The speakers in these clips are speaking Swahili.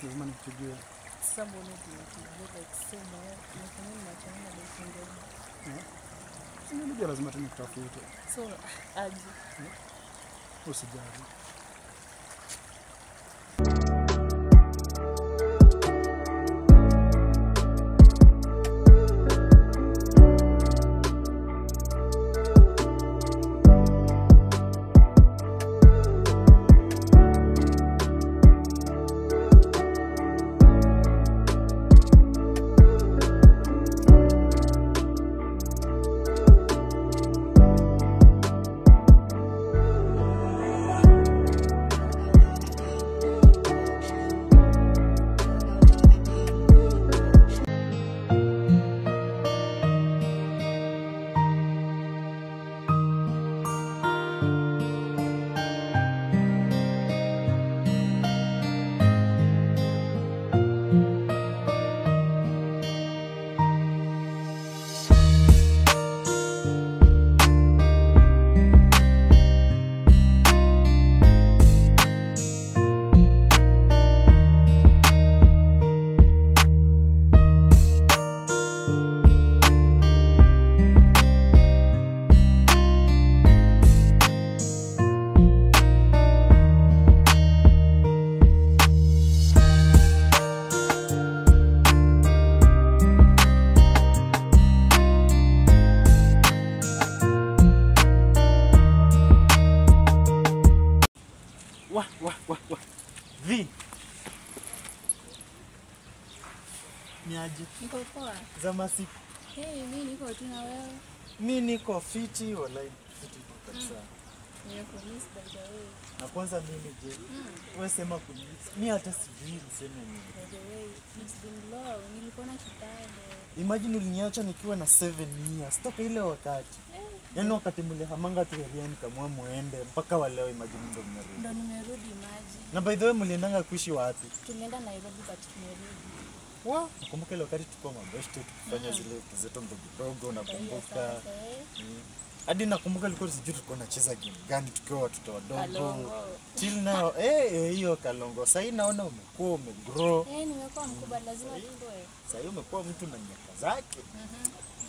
lazima nikupigie. Sasa mbona tunapigia like sema kwa nini mnachana na beshingeni? Sina ndio lazima tunikutafute. So aje. Usijali. Vi. Niaje? Niko poa. Zama siku. Mimi niko tu na wewe. Mimi niko fiti wallahi fiti kabisa. Nimekumiss by the way. Na kwanza mimi je? Wewe sema kunimiss. Mimi hata sijui niseme nini. By the way, it's been long. Nilikuona kitambo. Imagine uliniacha nikiwa na 7 years. Toka ile wakati. Yaani wakati mlihamanga tu Heriani kama muende mpaka wa leo imagine ndo mmerudi. Ndo nimerudi maji. Na by the way mliendanga kuishi wapi? Tulienda Nairobi but tumerudi. Wow, nakumbuka ile wakati tulikuwa mabeshte tukifanya zile kizeto ndogo nakumbuka. Hadi nakumbuka ilikuwa sijui tulikuwa tunacheza game gani tukiwa watoto wadogo. Till now hiyo Kalongo. Sasa naona umekuwa umegrow. Nimekuwa mkubwa lazima tukue. Sasa umekuwa mtu na miaka zake.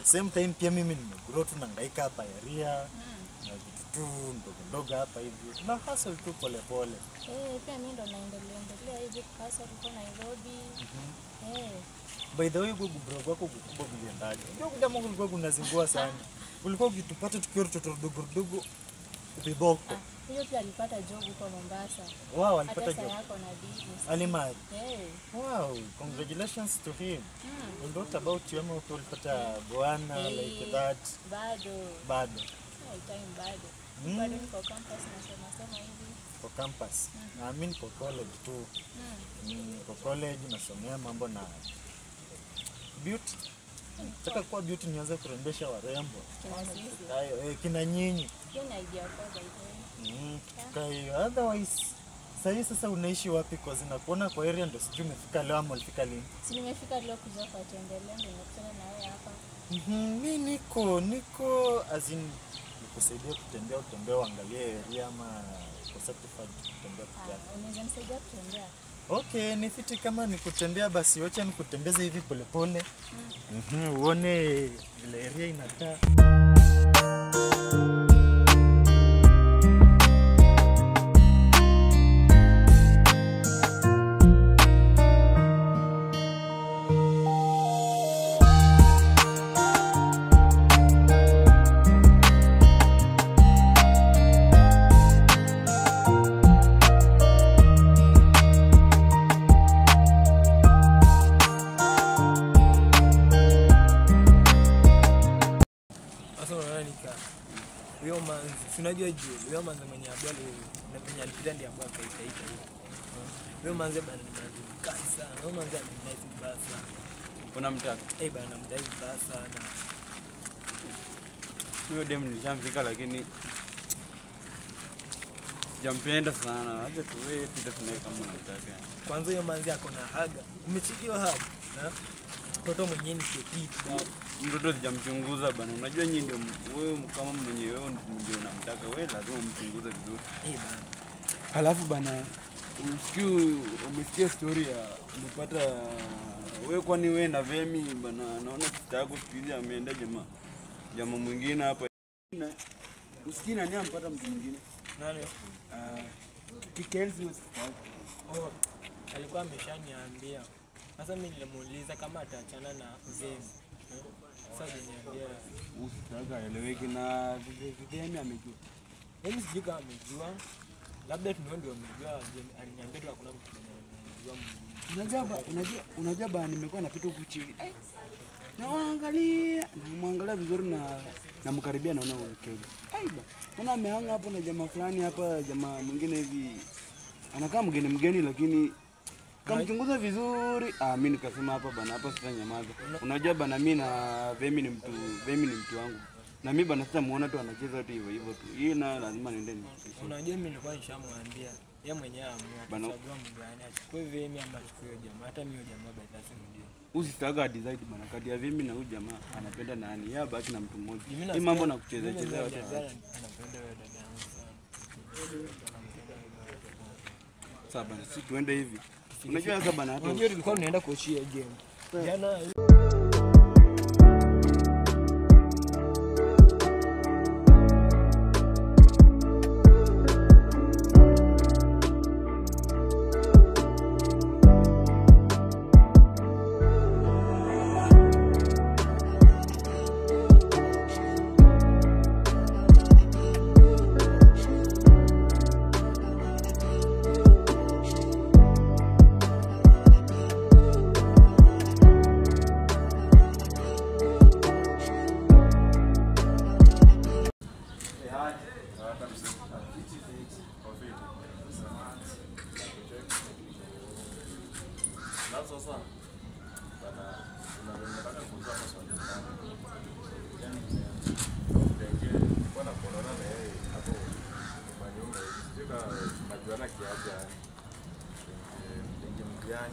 Same time pia mimi nimegrow tu nahangaika hapa area. Na vitu tu ndogo hapa hivi. Na hustle tu pole pole. Pia mimi ndo naendelea hivi hustle huko Nairobi. By the way bro wako kubwa biliendaje? Ndio kuja Mungu ulikuwa kunazingua sana. Ulikuwa ukitupata tukiwa watoto dogo viboko. Hiyo pia alipata job huko Mombasa. Wow, alipata job. Yako na business. Alimari. Wow, congratulations to him. And what about you? Ama ulipata bwana like that? Bado. Time bado. Bado niko campus nasoma hivi. Kwa campus. I mean kwa college tu. Kwa college nasomea mambo na beauty. Nataka kuwa beauty nianze kurembesha warembo. Kina nyinyi. Hiyo ni idea kwa hiyo. Kai otherwise sasa unaishi wapi kwa zina kuona kwa area ndo sijui umefika leo ama ulifika lini? Si nimefika leo kuja kwa tembelea ndio nakutana na wewe hapa. Mimi niko as in nikusaidia kutembea uangalie area ama kwa certified kutembea pia. Unaweza nisaidia kutembea? Okay, ni fiti kama nikutembea basi wacha nikutembeze hivi pole pole. Uone ile area inakaa. Huyo manzi, unajua Jule, huyo manzi mwenye abwali na mwenye alipita ndiye abwali kaita hiyo. Huyo manzi bana ni manzi mkali sana. Huyo manzi ni nice basa. Unamtaka? Bana mdai basa na. Huyo dem nilishamfika lakini jampenda sana. Acha tuwe pita tunaye kama unataka. Kwanza huyo manzi ako na haga. Umechikiwa haga, na mtoto mwenyewe ni petit. Mtoto sijamchunguza bana. Unajua nyinyi ndio wewe kama mwenyewe wewe ndio unamtaka wewe lazima umchunguze vizuri. Bana. Halafu bana Umesikia story ya umepata wewe, kwani wewe na Vemi bana, naona sister yako siku hizi ameenda jamaa mwingine hapa. Usikii nani ampata mtu mwingine? Nani? Kikelsi sister. Oh, alikuwa ameshaniambia. Sasa mimi nilimuuliza kama ataachana na Vemi. Sasa aliniambia Usitaka eleweki na Vemi amejua. Mimi sijui kama amejua. Labda tunao ndio amejua, aliniambia tu hakuna mtu anajua. Unajua bana, nimekuwa napita huku chini. Namwangalia vizuri na namkaribia, naona Kenya. Aiba. Naona amehanga hapo na jamaa fulani hapa, jamaa mwingine hivi. Anakaa mgeni lakini kamchunguza vizuri. Mimi nikasema hapa bana, hapa sitanyamaza. Unajua bana, mimi na Vemi ni mtu wangu. Na mimi bana sitamuona tu anacheza tu hivyo tu. Hii na lazima niende. Unajua mimi nilikuwa nishamwambia yeye mwenyewe amua kuchagua mgani achukue Vemi ama achukue jamaa. Hata mimi jamaa basi ndio. Usitaka decide bana, kati ya Vemi na huyu jamaa anapenda nani? Yeye baki na mtu mmoja. Hii mambo na kucheza wote. Anapenda wewe dada yangu sana. Sasa bana, si tuende hivi. Unajua sasa bana, hata unajua tulikuwa tunaenda kuochia game. Jana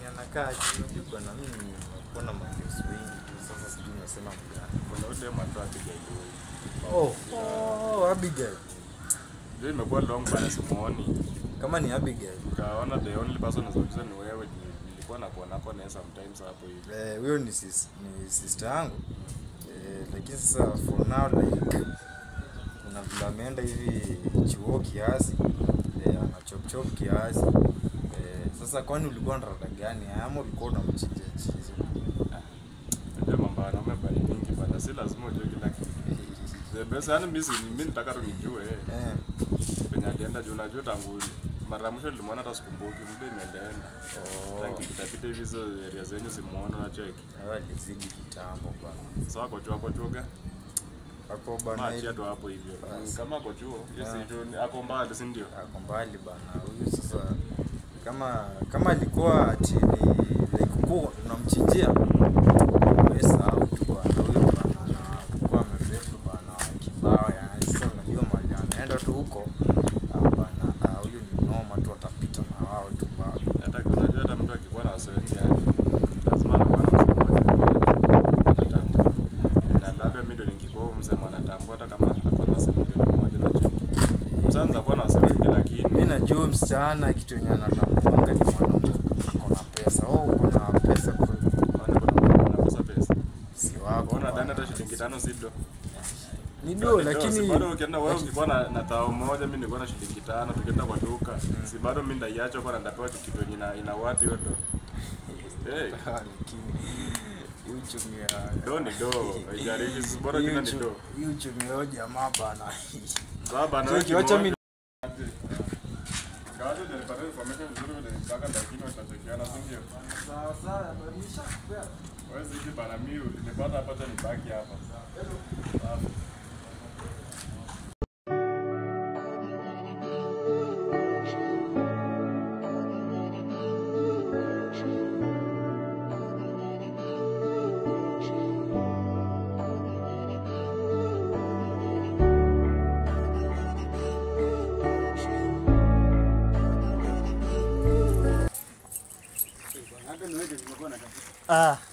anakaa hivi bwana, mimi kuna makesu wengi tu. Sasa sijui nasema mgani. Kuna ule mtu Abigail. Abigail. Ndio imekuwa long bana, simuoni. Kama ni Abigail, Kaona the only person who's ni wewe. Nilikuwa nakuona hapo na sometimes hapo hivi. huyo ni sister yangu. Lakini sasa for now like kuna vile ameenda hivi chuo kiasi, ana chop kiasi. Sasa kwani ulikuwa na rada gani? Ama ulikuwa unamchinja chizo? Ndio mambo yanaume bali mingi bana, si lazima ujue kila kitu. The best yani mimi nataka tu nijue penye alienda juu, najua tangu mara mwisho nilimwona hata sikumbuki, muda imeenda. Tangu kitapita hivi hizo area zenyu simuona na check. Alizidi kitambo bana. Sasa kwa chuo Hapo bana machi ndo hapo hivyo. Kama kwa chuo, yes ndio ako mbali, si ndio? Ako mbali bana. Huyu sasa kama alikuwa ati ni like kwa unamchinjia pesa au tu bana, huyo bana kwa mrefu bana kibao ya sasa, unajua mali anaenda tu huko bana, huyo ni noma tu, atapita na wao tu bana. Hata unajua hata mtu akikuwa na wasanii lazima anakuwa na msemo na labda mimi ndio ningekuwa msemo anatambua hata kama atakuwa na sema moja na chini. Msanza kwa na wasanii, lakini mimi najua msichana kitu yenye anatambua ni mwanamke ako na pesa. Kuna pesa kwa pesa si wako. Ona dana hata shilingi 5 sido. Ni ndio, lakini bado ukienda wewe ukikuwa na tao moja, mimi nilikuwa na shilingi 5, tukienda kwa duka. Si bado mimi ndaiacha kwa ndapewa kitu ina watu hiyo ndo. Lakini uchumi ya doni haijaribu, si bora kina ni do. Uchumi wa jamaa bana. Baba na kiwacha mimi kaje ndio pale information nzuri ndio nitaka, lakini watachekiana sio? Sasa badilisha kwa wewe zidi bana, mimi nimepata hapa tena nibaki hapa.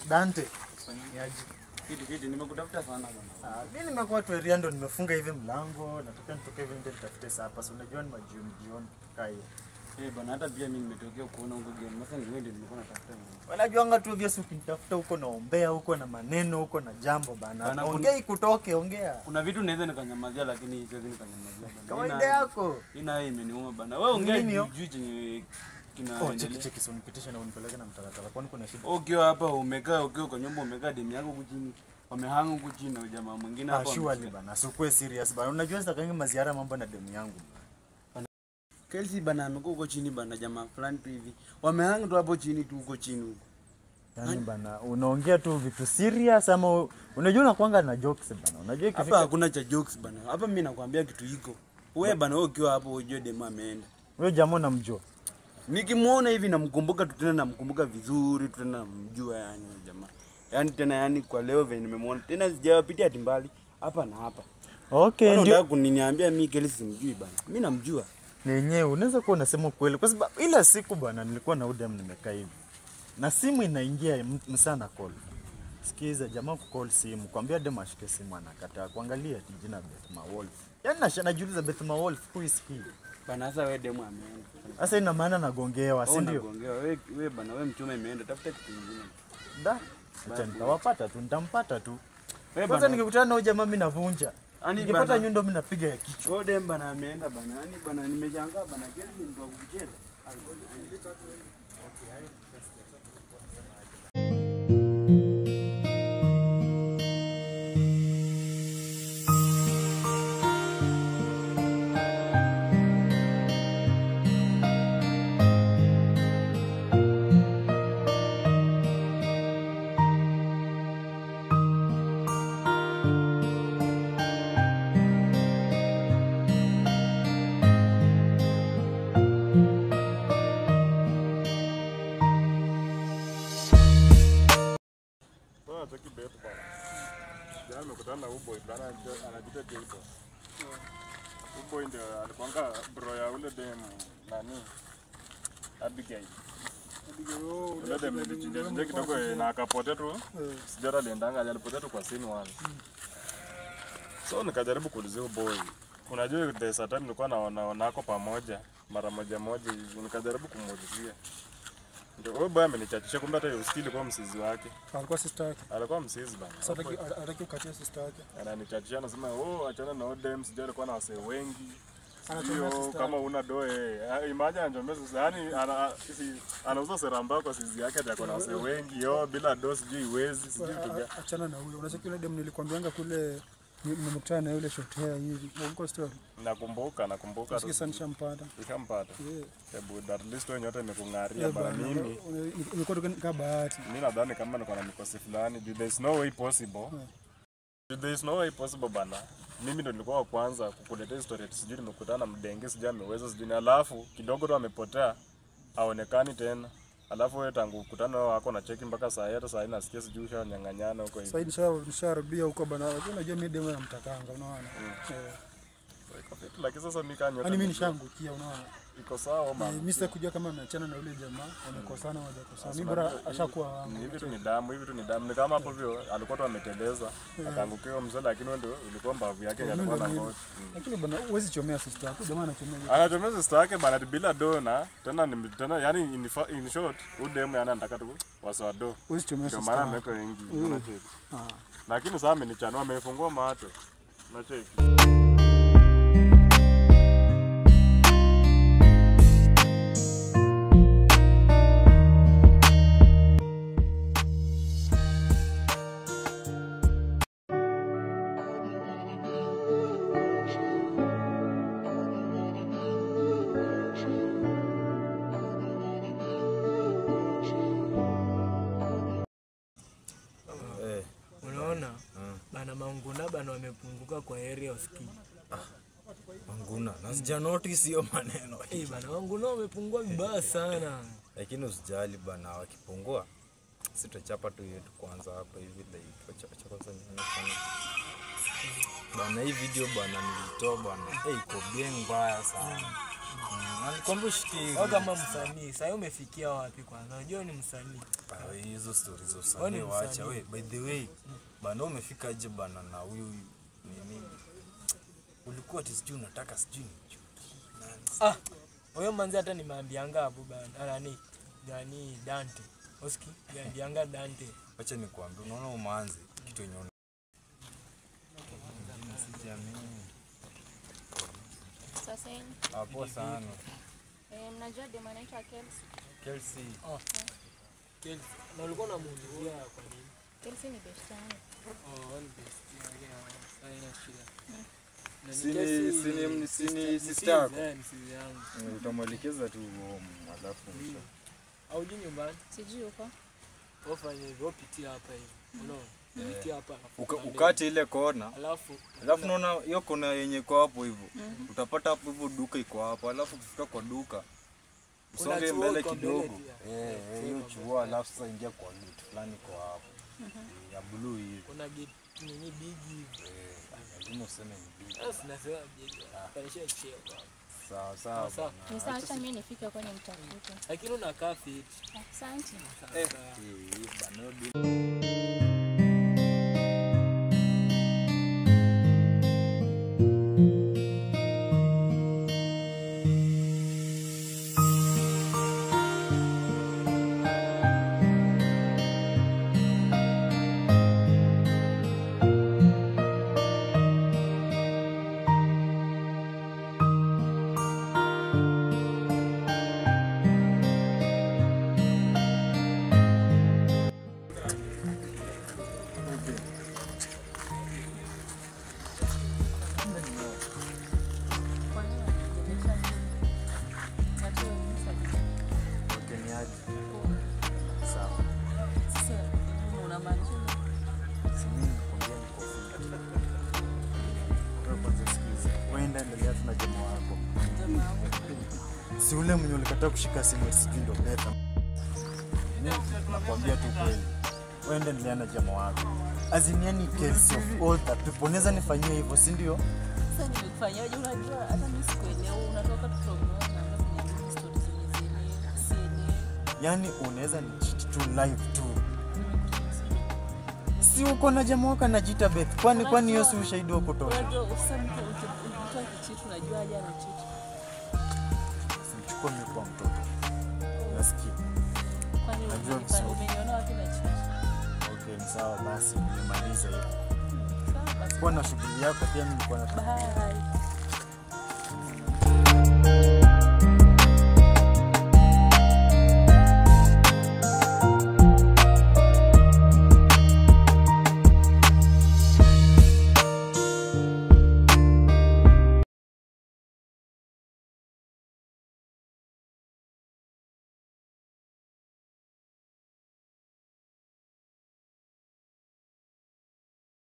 Dante. Kitu nimekutafuta sana bwana. Mimi nimekuwa tu area ndo nimefunga hivi mlango, nataka nitoke hivi ndio nitafute saa hapa. So unajua ni majioni kaa hiyo. bana hata pia mimi nimetokea kuona huko game. Sasa ni wewe ndio nilikuwa natafuta. Wanajuanga tu vyesu ukinitafuta huko naombea huko na maneno huko na jambo bana. Ongea ikutoke, ongea. Kuna vitu naweza nikanyamazia lakini siwezi nikanyamazia bana. Kawaida yako. Ina imeniuma bana. Wewe ongea juu chenye kinaendelea. Cheki unipitishe na unipeleke na mtaratara. Kwani kuna shida? Ukiwa hapa umekaa ukiwa kwa nyumba umekaa demu yako huko chini. Wamehanga huko chini na jamaa mwingine hapa. Surely bana. Usikue serious bana. Unajua sasa kangi maziara mambo na demu yangu. Kelsey bana amekuwa huko chini bana jamaa fulani tu hivi. Wamehanga tu hapo chini tu huko chini huko. Yaani bana unaongea tu vitu serious ama unajua unakuanga na jokes bana. Unajua ikifika hapa hakuna cha jokes bana. Hapa mimi nakwambia kitu iko. Wewe bana wewe ukiwa hapo ujue demu ameenda. wewe jamaa unamjua. Nikimuona hivi namkumbuka tu tena namkumbuka vizuri tu tena namjua yani jamaa. Yaani tena yani kwa leo vile nimemuona tena sijapitia ati mbali hapa na hapa. Okay, ndio kuniniambia mimi Kelsey simjui bana. Mimi namjua. Nenyewe unaweza kuwa unasema kweli kwa sababu ila siku bwana nilikuwa na udem nimekaa hivi. Na simu inaingia msana call. Sikiza jamaa ku-call simu, kwambia dem ashike simu anakataa kuangalia jina Bethma Wolf. Yaani najiuliza Bethma Wolf who is he? Bana sasa wewe demu ameenda. Sasa ina maana nagongewa, si ndio? Nagongewa. Wewe bana wewe mchuma imeenda tafuta kitu kingine. Da. Acha nitawapata tu, nitampata tu. Wewe Kwanza nikikutana na huyo jamaa mimi navunja. Ani nikipata nyundo mimi napiga ya kichwa. Wewe dem bana ameenda bana. Yaani bana nimeshangaa bana Kelsey ndio kukucheza. Nimekutana na Uboy bana anajiita Jaybo. Uboy ndio alikuanga bro ya ule dem nani? Abigail. Ule dem nilichinja kidogo na akapotea tu. Sijara aliendanga alipotea tu kwa scene one. So nikajaribu kuulizia Uboy. Unajua there's a time nilikuwa naonako pamoja mara moja hivi nikajaribu kumuulizia. Ndio wewe bwana amenichachisha kumbe hata usikili kwa msizi wake. Alikuwa sister yake. Alikuwa msizi bana. Sasa hataki ukatie sister yake. Ananichachisha anasema achana na Odem sijui alikuwa na wasee wengi. Anachomea sister. Kama una doe imagine anachomea sasa yani anauza seramba kwa sizi yake atakuwa na wasee wengi bila dosi sijui iwezi sijui tuga. Achana na huyo. Unasikia yule dem nilikwambianga kule nimekutana na yule short hair hivi. Unakumbuka story? Nakumbuka. Sasa nishampata. Nishampata. Hebu at least wewe nyote imekung'aria bana mimi. Nilikuwa tuka bahati. Mimi nadhani kama niko na mikosi fulani, there is no way possible. There is no way possible bana. Mimi ndo nilikuwa wa kwanza kukuletea story sijui nimekutana na mdenge sijui ameweza sijui alafu kidogo tu amepotea haonekani tena. Alafu wewe tangu kukutana wako na cheki mpaka saa hata saa nasikia sijui ushanyang'anyana huko hivi. Sasa nisharibia huko bana. Lakini unajua mimi demo namtakanga unaona. Lakini sasa mimi kanyo. Yaani mimi nishangukia unaona. Iko sawa mama. Mimi sasa kujua kama ameachana na yule jamaa, wamekosana hawajakosana. Mimi bora ashakuwa wangu. Hivi tu ni damu. Ni kama hapo hivyo alikuwa tu ameteleza, akaangukia mzee lakini wewe ndio ulikuwa mbavu yake alikuwa na ngoti. Lakini bana huwezi chomea sister yako, jamaa anachomea. Anachomea sister yake bana bila dona, tena yani in short, udemu yana nataka tu wasado. Huwezi chomea sister. Ndio maana ameweka wengi, unacheki. Lakini sasa amenichanua amefungua macho. Unacheki. Bana Manguna bana wamepunguka kwa area usikii. Manguna, na sija notice hiyo maneno. Bana Manguna wamepungua vibaya sana. Lakini usijali bana wakipungua. Sitachapa tu yetu kwanza hapa hivi like acha kwanza nione. Bana hii video bana nilitoa bana. Iko bien mbaya sana. Nalikwambia shiki. Kama msanii, sasa umefikia wapi kwanza? Unajua ni msanii. Hizo stories za usanii waacha wewe. By the way, bana umefika aje bana na huyu nini? Ulikuwa sijui unataka sijui. Huyo manzi hata nimeambianga hapo bana. Nani Dante. Oski, niambianga Dante. Acha nikwambie, unaona umanzi kitu yenye Sasa hapo sana. mnajua demo anaitwa Kelsey. Kelsey. Kelsey. Na ulikuwa unamuulizia kwa nini? Kelsey ni best yangu. Ni best yangu. Haina shida. Sini sister yako. Ni sister yangu. Utamwelekeza tu alafu. Au nyumbani? Sijui uko. Wafanye hivyo, pitia hapa hivi. Unaona? Pitia hapa. Ukate ile kona. Alafu Unaona hiyo kona yenye iko hapo hivyo. Utapata hapo hivyo duka iko hapo. Alafu ukifika kwa duka usonge mbele kidogo. Hiyo chuo alafu sasa ingia kwa gate fulani kwa hapo. Ya blue hivi. Kuna gate nini big hivi. Lazima useme ni big. Sasa nasema big. Kanisha cheo. Sawa. Ni sawa, acha mimi nifike kwenye mtafuta. Lakini unakaa fit. Asante. Si ule mwenye ulikataa kushika simu sijui ndio beta. Nakwambia tu kweli. Wewe endelea na jamaa wako. Aziniani Kelsey of all the people. Unaweza nifanyia hivyo, si ndio? Sasa nimekufanyaje? Unajua hata mimi sikuelewa. Unatoka tu from nowhere na unafanya stories zenyewe. Yaani unaweza ni cheat tu live tu. Si uko na jamaa wako anajiita Beth. Kwani hiyo si ushahidi wa kutosha? Unajua usasa mtu akicheat unajua aje ana cheat. Simchukue mimi kwa mtoto. Nasikia. Kwani umeniona wapi na cheat? Okay, ni sawa basi nimemaliza hiyo. Sawa basi. Kwa na shughuli yako pia mimi nilikuwa na Bye.